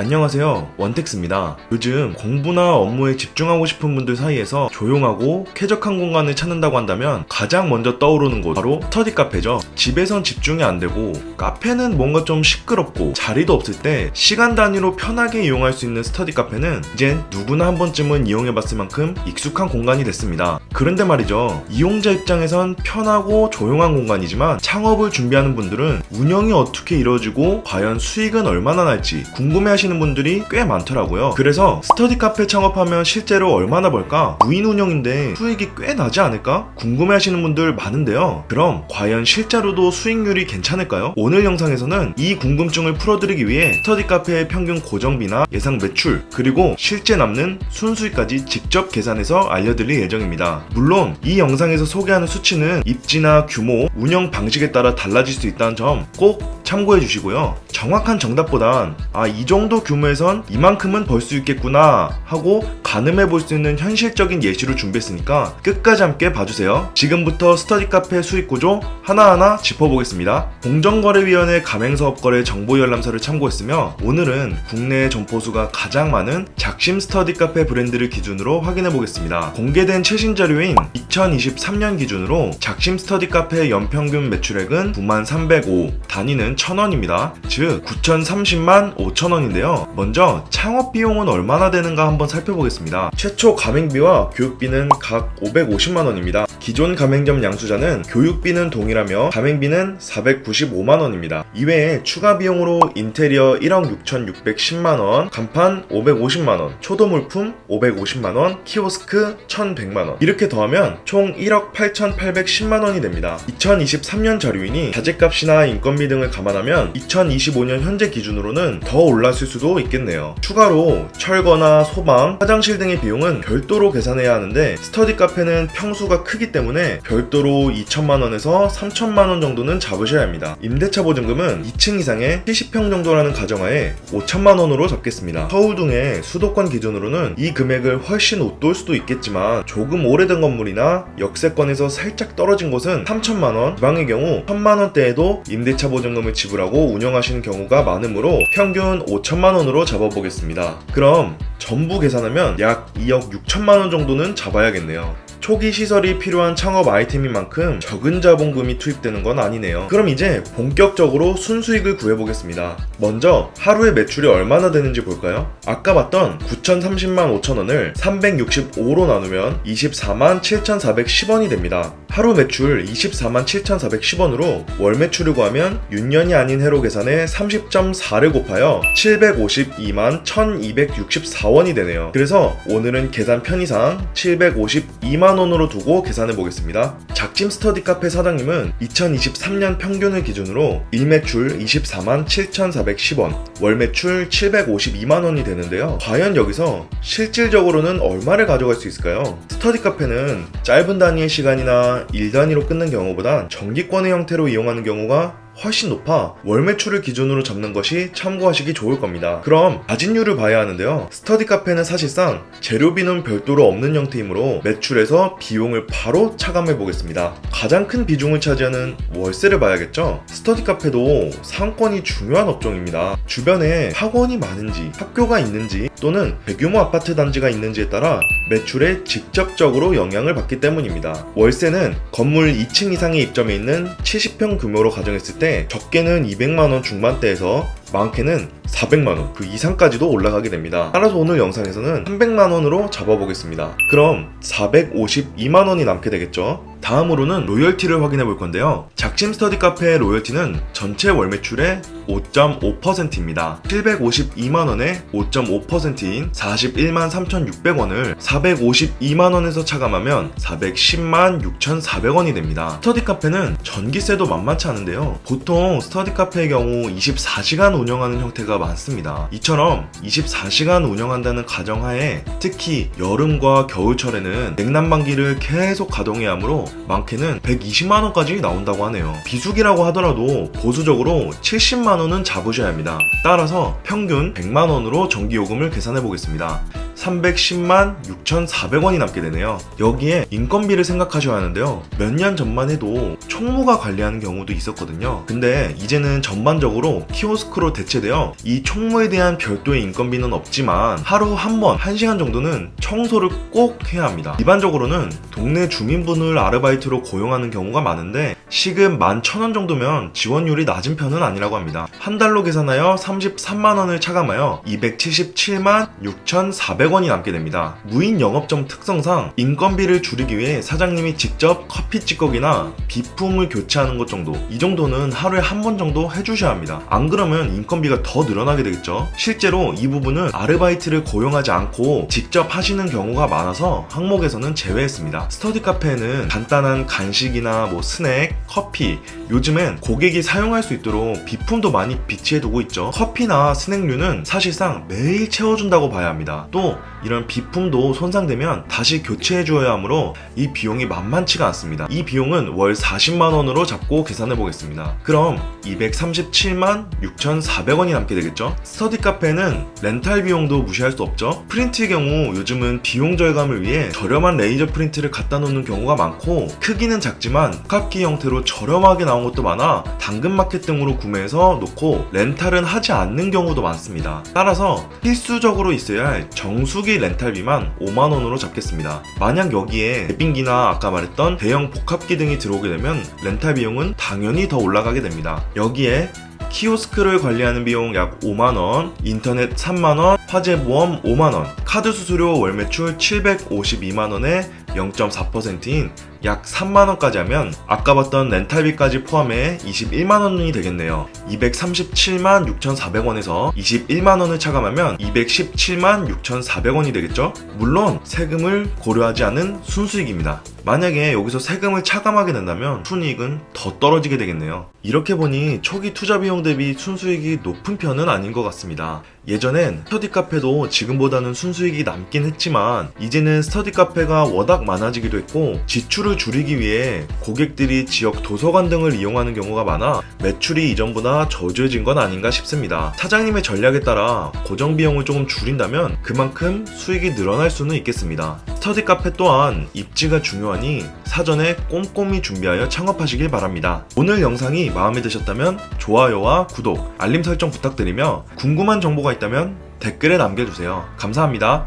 안녕하세요, 원텍스입니다. 요즘 공부나 업무에 집중하고 싶은 분들 사이에서 조용하고 쾌적한 공간을 찾는다고 한다면 가장 먼저 떠오르는 곳 바로 스터디 카페죠. 집에선 집중이 안 되고 카페는 뭔가 좀 시끄럽고 자리도 없을 때 시간 단위로 편하게 이용할 수 있는 스터디 카페는 이젠 누구나 한 번쯤은 이용해봤을 만큼 익숙한 공간이 됐습니다. 그런데 말이죠, 이용자 입장에선 편하고 조용한 공간이지만 창업을 준비하는 분들은 운영이 어떻게 이루어지고 과연 수익은 얼마나 날지 궁금해하시는 분들이 꽤 많더라고요. 그래서 스터디 카페 창업하면 실제로 얼마나 벌까? 무인 운영인데 수익이 꽤 나지 않을까? 궁금해하시는 분들 많은데요. 그럼 과연 실제로도 수익률이 괜찮을까요? 오늘 영상에서는 이 궁금증을 풀어드리기 위해 스터디 카페의 평균 고정비나 예상 매출 그리고 실제 남는 순수익까지 직접 계산해서 알려드릴 예정입니다. 물론 이 영상에서 소개하는 수치는 입지나 규모, 운영 방식에 따라 달라질 수 있다는 점 꼭 참고해 주시고요. 정확한 정답보단 이 정도 규모에선 이만큼은 벌 수 있겠구나 하고 가늠해 볼 수 있는 현실적인 예시로 준비했으니까 끝까지 함께 봐주세요. 지금부터 스터디 카페 수익 구조 하나하나 짚어보겠습니다. 공정거래위원회 가맹사업거래 정보열람서를 참고했으며 오늘은 국내 점포수가 가장 많은 작심 스터디 카페 브랜드를 기준으로 확인해 보겠습니다. 공개된 최신 자료인 2023년 기준으로 작심 스터디 카페 연평균 매출액은 9305, 단위는 1000원입니다. 즉 9030만 5000원인데요. 먼저 창업 비용은 얼마나 되는가 한번 살펴보겠습니다. 최초 가맹비와 교육비는 각 550만원입니다. 기존 가맹점 양수자는 교육비는 동일하며 가맹비는 495만원입니다. 이외에 추가 비용으로 인테리어 1억 6610만원, 간판 550만원, 초도물품 550만원, 키오스크 1100만원 이렇게 더하면 총 1억 8810만원이 됩니다. 2023년 자료이니 자재값이나 인건비 등을 감안하면 2025년 현재 기준으로는 더 올랐을 수도 있겠네요. 추가로 철거나 소방, 화장실 등의 비용은 별도로 계산해야 하는데 스터디 카페는 평수가 크기 때문에 별도로 2천만원에서 3천만원 정도는 잡으셔야 합니다. 임대차 보증금은 2층 이상의 70평 정도라는 가정하에 5천만원으로 잡겠습니다. 서울 등의 수도권 기준으로는 이 금액을 훨씬 웃돌 수도 있겠지만 조금 오래된 건물이나 역세권에서 살짝 떨어진 곳은 3천만원, 지방의 경우 1000만원대에도 임대차 보증금을 지불하고 운영하시는 경우가 많으므로 평균 5천만원으로 잡아보겠습니다. 그럼 전부 계산하면 약 2억 6천만원 정도는 잡아야겠네요. 초기 시설이 필요한 창업 아이템인 만큼 적은 자본금이 투입되는 건 아니네요. 그럼 이제 본격적으로 순수익을 구해보겠습니다. 먼저 하루의 매출이 얼마나 되는지 볼까요? 아까 봤던 9,030만 5천원을 365로 나누면 24만 7,410원이 됩니다. 하루 매출 24만 7,410원으로 월 매출을 구하면 6년이 아닌 해로 계산해 30.4를 곱하여 752만 1,264원이 되네요. 그래서 오늘은 계산 편의상 752만원으로 두고 계산해 보겠습니다. 작심 스터디 카페 사장님은 2023년 평균을 기준으로 일매출 24만 7,410원, 월 매출 752만원이 되는데요. 과연 여기서 실질적으로는 얼마를 가져갈 수 있을까요? 스터디 카페는 짧은 단위의 시간이나 일 단위로 끊는 경우보단 정기권의 형태로 이용하는 경우가 훨씬 높아 월 매출을 기준으로 잡는 것이 참고하시기 좋을 겁니다. 그럼 마진율을 봐야 하는데요. 스터디 카페는 사실상 재료비는 별도로 없는 형태이므로 매출에서 비용을 바로 차감해 보겠습니다. 가장 큰 비중을 차지하는 월세를 봐야겠죠. 스터디 카페도 상권이 중요한 업종입니다. 주변에 학원이 많은지, 학교가 있는지 또는 대규모 아파트 단지가 있는지에 따라 매출에 직접적으로 영향을 받기 때문입니다. 월세는 건물 2층 이상의 입점에 있는 70평 규모로 가정했을 때 적게는 200만원 중반대에서 많게는 400만원 그 이상까지도 올라가게 됩니다. 따라서 오늘 영상에서는 300만원으로 잡아보겠습니다. 그럼 452만원이 남게 되겠죠. 다음으로는 로열티를 확인해 볼 건데요. 작심 스터디 카페의 로열티는 전체 월 매출의 5.5%입니다. 752만원의 5.5%인 41만 3,600원을 452만원에서 차감하면 410만 6,400원이 됩니다. 스터디 카페는 전기세도 만만치 않은데요. 보통 스터디 카페의 경우 24시간 운영하는 형태가 많습니다. 이처럼 24시간 운영한다는 가정하에 특히 여름과 겨울철에는 냉난방기를 계속 가동해야 하므로 많게는 120만원까지 나온다고 하네요. 비수기라고 하더라도 보수적으로 70만원은 잡으셔야 합니다. 따라서 평균 100만원으로 전기요금을 계산해 보겠습니다. 310만 6,400원이 남게 되네요. 여기에 인건비를 생각하셔야 하는데요. 몇 년 전만 해도 총무가 관리하는 경우도 있었거든요. 근데 이제는 전반적으로 키오스크로 대체되어 이 총무에 대한 별도의 인건비는 없지만 하루 한 번 1시간 정도는 청소를 꼭 해야 합니다. 일반적으로는 동네 주민분을 아르바이트로 고용하는 경우가 많은데 시급 11,000원 정도면 지원율이 낮은 편은 아니라고 합니다. 한 달로 계산하여 33만원을 차감하여 277만 6,400원이 남게 됩니다. 무인 영업점 특성상 인건비를 줄이기 위해 사장님이 직접 커피 찌꺼기나 비품을 교체하는 것 정도, 이 정도는 하루에 한 번 정도 해주셔야 합니다. 안 그러면 인건비가 더 늘어나게 되겠죠. 실제로 이 부분은 아르바이트를 고용하지 않고 직접 하시는 경우가 많아서 항목에서는 제외했습니다. 스터디 카페에는 간단한 간식이나 스낵, 커피, 요즘엔 고객이 사용할 수 있도록 비품도 많이 비치해두고 있죠. 커피나 스낵류는 사실상 매일 채워준다고 봐야 합니다. 또 이런 비품도 손상되면 다시 교체해줘야 하므로 이 비용이 만만치가 않습니다. 이 비용은 월 40만원으로 잡고 계산해 보겠습니다. 그럼 237만 6,400원이 남게 되겠죠. 스터디 카페는 렌탈 비용도 무시할 수 없죠. 프린트의 경우 요즘은 비용 절감을 위해 저렴한 레이저 프린트를 갖다 놓는 경우가 많고, 크기는 작지만 복합기 형태로 저렴하게 나온 것도 많아 당근마켓 등으로 구매해서 놓고 렌탈은 하지 않는 경우도 많습니다. 따라서 필수적으로 있어야 할 정수기 렌탈비만 5만원으로 잡겠습니다. 만약 여기에 배빙기나 아까 말했던 대형 복합기 등이 들어오게 되면 렌탈 비용은 당연히 더 올라가게 됩니다. 여기에 키오스크를 관리하는 비용 약 5만원, 인터넷 3만원, 화재보험 5만원, 카드 수수료 월 매출 752만원에 0.4%인 약 3만원까지 하면 아까 봤던 렌탈비까지 포함해 21만원이 되겠네요. 237만 6,400원에서 21만원을 차감하면 217만 6,400원이 되겠죠? 물론 세금을 고려하지 않은 순수익입니다. 만약에 여기서 세금을 차감하게 된다면 순이익은 더 떨어지게 되겠네요. 이렇게 보니 초기 투자 비용 대비 순수익이 높은 편은 아닌 것 같습니다. 예전엔 스터디 카페도 지금보다는 순수익이 남긴 했지만 이제는 스터디 카페가 워낙 많아지기도 했고 지출을 줄이기 위해 고객들이 지역 도서관 등을 이용하는 경우가 많아 매출이 이전보다 저조해진 건 아닌가 싶습니다. 사장님의 전략에 따라 고정 비용을 조금 줄인다면 그만큼 수익이 늘어날 수는 있겠습니다. 스터디 카페 또한 입지가 중요하니 사전에 꼼꼼히 준비하여 창업하시길 바랍니다. 오늘 영상이 마음에 드셨다면 좋아요와 구독, 알림 설정 부탁드리며 궁금한 정보가 있다면 댓글에 남겨주세요. 감사합니다.